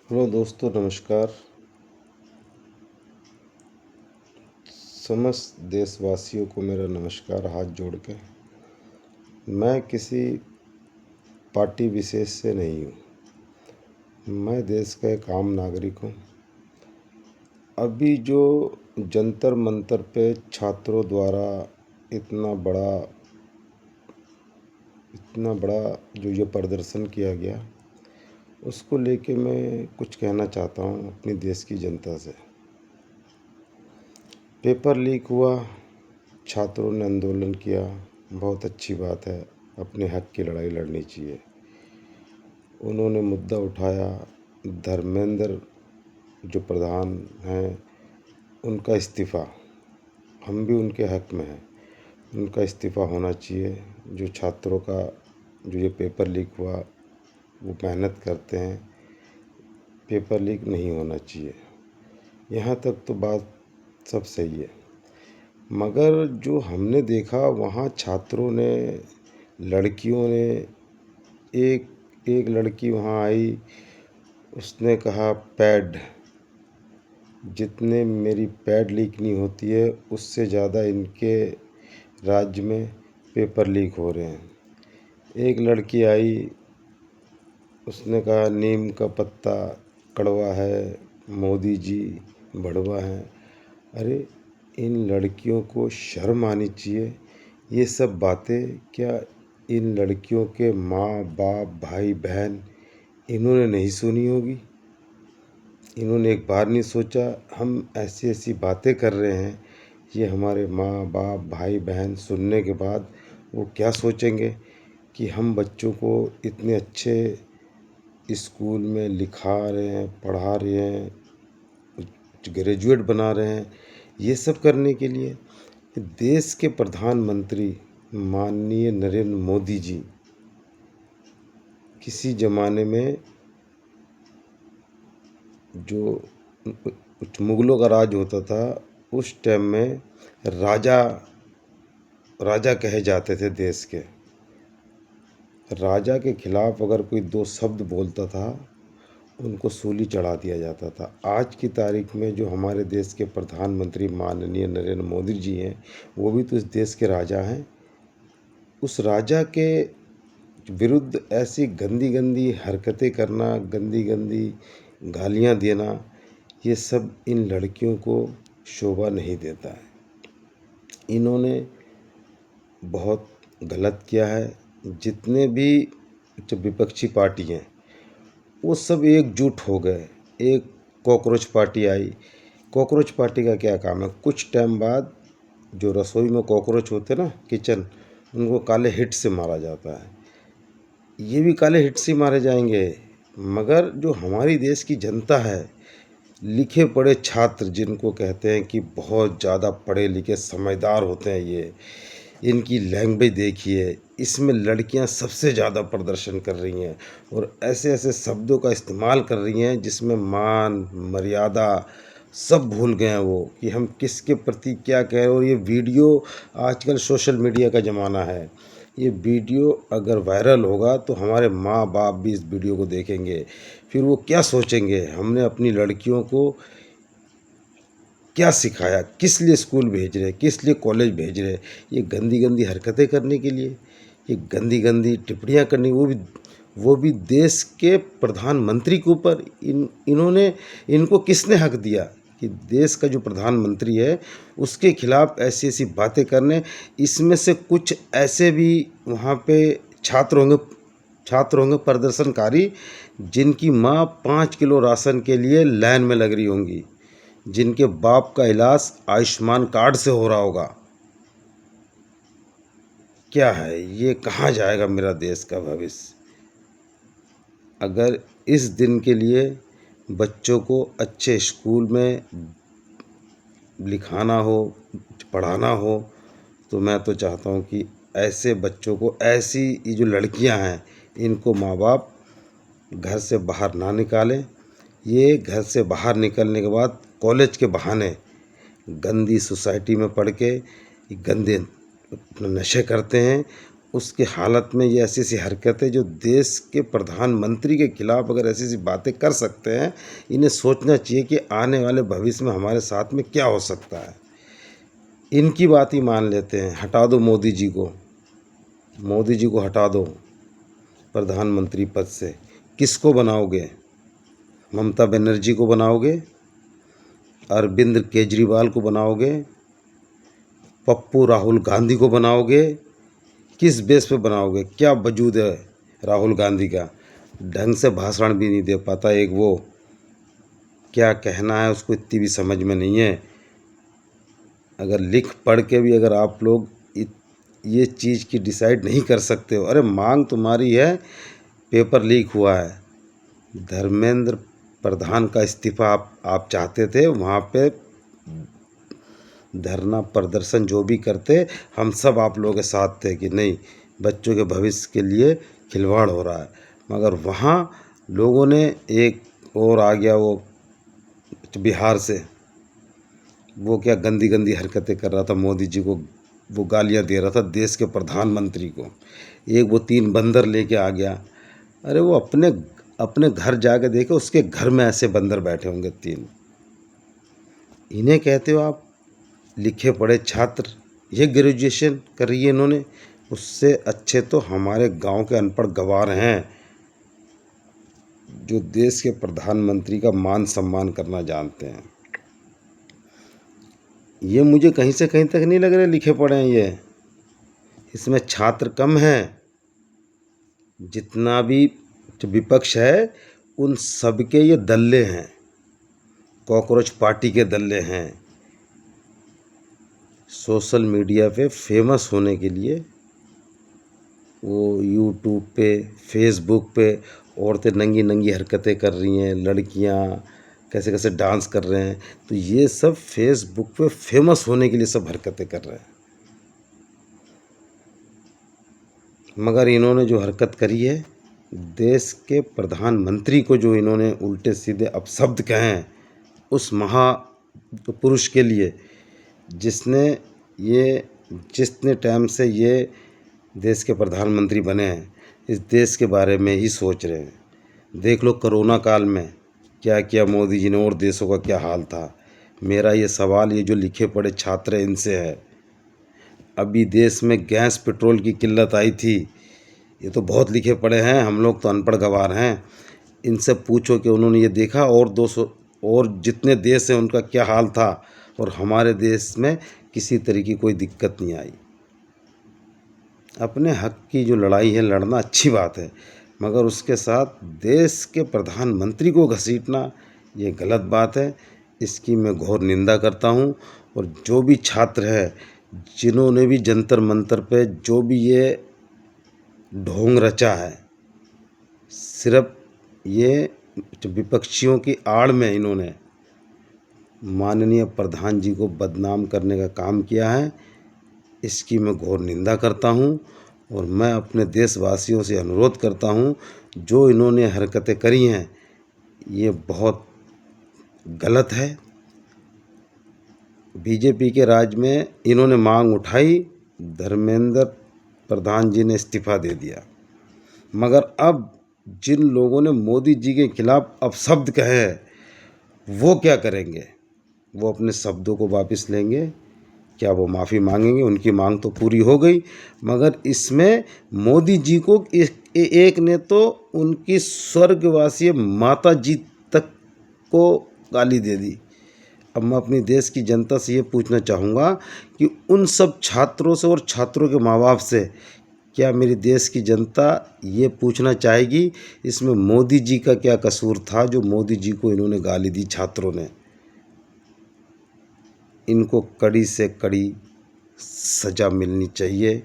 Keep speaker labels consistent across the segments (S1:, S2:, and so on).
S1: Hello दोस्तों, नमस्कार। समस्त देशवासियों को मेरा नमस्कार हाथ जोड़ के। मैं किसी पार्टी विशेष से नहीं हूँ। मैं देश का एक आम नागरिक हूँ। अभी जो जंतर मंतर पे छात्रों द्वारा इतना बड़ा जो ये प्रदर्शन किया गया, उसको लेके मैं कुछ कहना चाहता हूँ अपनी देश की जनता से। पेपर लीक हुआ, छात्रों ने आंदोलन किया, बहुत अच्छी बात है। अपने हक की लड़ाई लड़नी चाहिए। उन्होंने मुद्दा उठाया, धर्मेंद्र जो प्रधान हैं उनका इस्तीफ़ा, हम भी उनके हक में हैं, उनका इस्तीफ़ा होना चाहिए। जो छात्रों का जो ये पेपर लीक हुआ, वो मेहनत करते हैं, पेपर लीक नहीं होना चाहिए। यहाँ तक तो बात सब सही है, मगर जो हमने देखा वहाँ छात्रों ने, लड़कियों ने, एक एक लड़की वहाँ आई, उसने कहा पैड, जितने मेरी पैड लीक नहीं होती है उससे ज़्यादा इनके राज्य में पेपर लीक हो रहे हैं। एक लड़की आई, उसने कहा नीम का पत्ता कड़वा है, मोदी जी भड़वा हैं। अरे, इन लड़कियों को शर्म आनी चाहिए। ये सब बातें क्या इन लड़कियों के माँ बाप भाई बहन इन्होंने नहीं सुनी होगी? इन्होंने एक बार नहीं सोचा हम ऐसी ऐसी बातें कर रहे हैं, ये हमारे माँ बाप भाई बहन सुनने के बाद वो क्या सोचेंगे कि हम बच्चों को इतने अच्छे स्कूल में लिखा रहे हैं, पढ़ा रहे हैं, ग्रेजुएट बना रहे हैं। ये सब करने के लिए देश के प्रधानमंत्री माननीय नरेंद्र मोदी जी, किसी ज़माने में जो मुग़लों का राज होता था, उस टाइम में राजा राजा कहे जाते थे देश के। राजा के खिलाफ अगर कोई दो शब्द बोलता था, उनको सूली चढ़ा दिया जाता था। आज की तारीख में जो हमारे देश के प्रधानमंत्री माननीय नरेंद्र मोदी जी हैं, वो भी तो इस देश के राजा हैं। उस राजा के विरुद्ध ऐसी गंदी गंदी हरकतें करना, गंदी गंदी गालियाँ देना, ये सब इन लड़कियों को शोभा नहीं देता है। इन्होंने बहुत गलत किया है। जितने भी जो विपक्षी पार्टी हैं, वो सब एकजुट हो गए। एक कॉकरोच पार्टी आई। कॉकरोच पार्टी का क्या काम है? कुछ टाइम बाद जो रसोई में कॉकरोच होते ना, किचन, उनको काले हिट से मारा जाता है। ये भी काले हिट से मारे जाएंगे। मगर जो हमारी देश की जनता है, लिखे पढ़े छात्र जिनको कहते हैं कि बहुत ज़्यादा पढ़े लिखे समझदार होते हैं, ये इनकी लैंग्वेज देखिए, इसमें लड़कियां सबसे ज़्यादा प्रदर्शन कर रही हैं और ऐसे ऐसे शब्दों का इस्तेमाल कर रही हैं जिसमें मान मर्यादा सब भूल गए हैं वो, कि हम किसके प्रति क्या कह रहे हैं। और ये वीडियो, आजकल सोशल मीडिया का ज़माना है, ये वीडियो अगर वायरल होगा तो हमारे माँ बाप भी इस वीडियो को देखेंगे। फिर वो क्या सोचेंगे, हमने अपनी लड़कियों को क्या सिखाया, किस लिए स्कूल भेज रहे, किस लिए कॉलेज भेज रहे? ये गंदी गंदी हरकतें करने के लिए, ये गंदी गंदी टिप्पणियाँ करनी, वो भी देश के प्रधानमंत्री के ऊपर। इन्होंने, इनको किसने हक दिया कि देश का जो प्रधानमंत्री है उसके खिलाफ ऐसी ऐसी बातें करने? इसमें से कुछ ऐसे भी वहाँ पे छात्र होंगे प्रदर्शनकारी, जिनकी माँ 5 किलो राशन के लिए लाइन में लग रही होंगी, जिनके बाप का इलाज आयुष्मान कार्ड से हो रहा होगा। क्या है ये? कहाँ जाएगा मेरा देश का भविष्य? अगर इस दिन के लिए बच्चों को अच्छे स्कूल में लिखाना हो, पढ़ाना हो, तो मैं तो चाहता हूँ कि ऐसे बच्चों को, ऐसी ये जो लड़कियां हैं, इनको माँ बाप घर से बाहर ना निकालें। ये घर से बाहर निकलने के बाद कॉलेज के बहाने गंदी सोसाइटी में पढ़ के गंदे नशे करते हैं उसके हालत में ये ऐसी ऐसी हरकतें, जो देश के प्रधानमंत्री के खिलाफ अगर ऐसी ऐसी बातें कर सकते हैं, इन्हें सोचना चाहिए कि आने वाले भविष्य में हमारे साथ में क्या हो सकता है। इनकी बात ही मान लेते हैं, हटा दो मोदी जी को, मोदी जी को हटा दो प्रधानमंत्री पद से। किसको बनाओगे? ममता बनर्जी को बनाओगे? अरविंद केजरीवाल को बनाओगे? पप्पू राहुल गांधी को बनाओगे? किस बेस पे बनाओगे? क्या वजूद है राहुल गांधी का? ढंग से भाषण भी नहीं दे पाता। एक वो क्या कहना है उसको इतनी भी समझ में नहीं है। अगर लिख पढ़ के भी अगर आप लोग ये चीज़ की डिसाइड नहीं कर सकते हो, अरे मांग तुम्हारी है, पेपर लीक हुआ है, धर्मेंद्र प्रधान का इस्तीफा आप चाहते थे, वहाँ पे धरना प्रदर्शन जो भी करते, हम सब आप लोगों के साथ थे कि नहीं, बच्चों के भविष्य के लिए खिलवाड़ हो रहा है। मगर वहाँ लोगों ने एक और आ गया, वो बिहार से, वो क्या गंदी गंदी हरकतें कर रहा था मोदी जी को, वो गालियाँ दे रहा था देश के प्रधानमंत्री को। एक वो 3 बंदर लेके आ गया। अरे वो अपने घर जाके देखे, उसके घर में ऐसे बंदर बैठे होंगे 3। इन्हें कहते हो आप लिखे पढ़े छात्र? ये ग्रेजुएशन कर रही है इन्होंने, उससे अच्छे तो हमारे गांव के अनपढ़ गंवार हैं, जो देश के प्रधानमंत्री का मान सम्मान करना जानते हैं। ये मुझे कहीं से कहीं तक नहीं लग रहे लिखे पढ़े हैं ये। इसमें छात्र कम हैं। जितना भी जो विपक्ष है, उन सबके ये दल्ले हैं, कॉकरोच पार्टी के दल्ले हैं। सोशल मीडिया पे फेमस होने के लिए वो यूट्यूब पे, फेसबुक पे औरतें नंगी नंगी हरकतें कर रही हैं, लड़कियां कैसे कैसे डांस कर रहे हैं, तो ये सब फेसबुक पे फेमस होने के लिए सब हरकतें कर रहे हैं। मगर इन्होंने जो हरकत करी है, देश के प्रधानमंत्री को जो इन्होंने उल्टे सीधे अपशब्द कहे हैं, उस महापुरुष के लिए जिसने टाइम से ये देश के प्रधानमंत्री बने हैं, इस देश के बारे में ही सोच रहे हैं। देख लो कोरोना काल में क्या किया मोदी जी ने, और देशों का क्या हाल था। मेरा ये सवाल ये जो लिखे पढ़े छात्र हैं इनसे है। अभी देश में गैस पेट्रोल की किल्लत आई थी, ये तो बहुत लिखे पढ़े हैं, हम लोग तो अनपढ़ गंवार हैं। इनसे पूछो कि उन्होंने ये देखा और 200 और जितने देश हैं उनका क्या हाल था, और हमारे देश में किसी तरह की कोई दिक्कत नहीं आई। अपने हक की जो लड़ाई है, लड़ना अच्छी बात है, मगर उसके साथ देश के प्रधानमंत्री को घसीटना ये गलत बात है। इसकी मैं घोर निंदा करता हूँ। और जो भी छात्र है, जिन्होंने भी जंतर मंतर पे जो भी ये ढोंग रचा है, सिर्फ ये विपक्षियों की आड़ में इन्होंने माननीय प्रधान जी को बदनाम करने का काम किया है। इसकी मैं घोर निंदा करता हूँ। और मैं अपने देशवासियों से अनुरोध करता हूँ, जो इन्होंने हरकतें करी हैं ये बहुत गलत है। बीजेपी के राज में इन्होंने मांग उठाई, धर्मेंद्र प्रधान जी ने इस्तीफा दे दिया। मगर अब जिन लोगों ने मोदी जी के खिलाफ अपशब्द कहे हैं, वो क्या करेंगे? वो अपने शब्दों को वापस लेंगे? क्या वो माफ़ी मांगेंगे? उनकी मांग तो पूरी हो गई, मगर इसमें मोदी जी को एक ने तो उनकी स्वर्गवासी माता जी तक को गाली दे दी। अब मैं अपनी देश की जनता से ये पूछना चाहूँगा कि उन सब छात्रों से और छात्रों के माँ बाप से क्या मेरी देश की जनता ये पूछना चाहेगी इसमें मोदी जी का क्या कसूर था, जो मोदी जी को इन्होंने गाली दी छात्रों ने? इनको कड़ी से कड़ी सज़ा मिलनी चाहिए।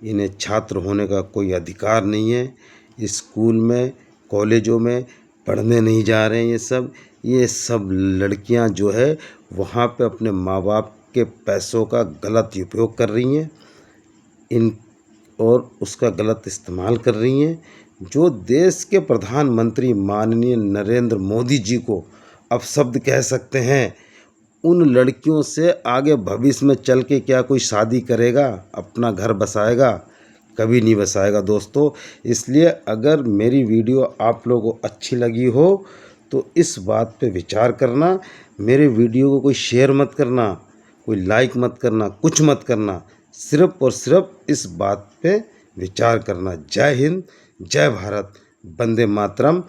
S1: इन्हें छात्र होने का कोई अधिकार नहीं है। स्कूल में, कॉलेजों में पढ़ने नहीं जा रहे हैं ये सब लड़कियां जो है वहाँ पे अपने माँ बाप के पैसों का गलत उपयोग कर रही हैं और उसका गलत इस्तेमाल कर रही हैं। जो देश के प्रधानमंत्री माननीय नरेंद्र मोदी जी को अपशब्द कह सकते हैं, उन लड़कियों से आगे भविष्य में चल के क्या कोई शादी करेगा, अपना घर बसाएगा? कभी नहीं बसाएगा दोस्तों। इसलिए अगर मेरी वीडियो आप लोगों को अच्छी लगी हो तो इस बात पे विचार करना, मेरे वीडियो को कोई शेयर मत करना, कोई लाइक मत करना, कुछ मत करना, सिर्फ और सिर्फ इस बात पे विचार करना। जय हिंद, जय भारत, वंदे मातरम।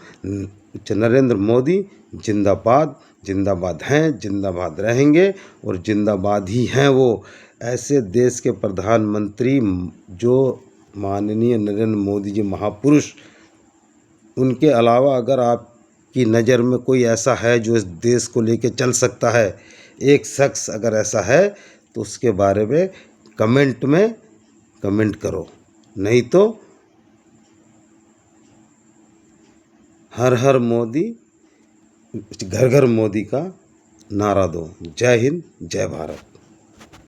S1: नरेंद्र मोदी जिंदाबाद, जिंदाबाद हैं, जिंदाबाद रहेंगे और जिंदाबाद ही हैं वो। ऐसे देश के प्रधानमंत्री जो माननीय नरेंद्र मोदी जी महापुरुष, उनके अलावा अगर आपकी नज़र में कोई ऐसा है जो इस देश को लेके चल सकता है, एक शख्स अगर ऐसा है तो उसके बारे में कमेंट में कमेंट करो, नहीं तो हर हर मोदी, घर घर मोदी का नारा दो। जय हिंद, जय भारत।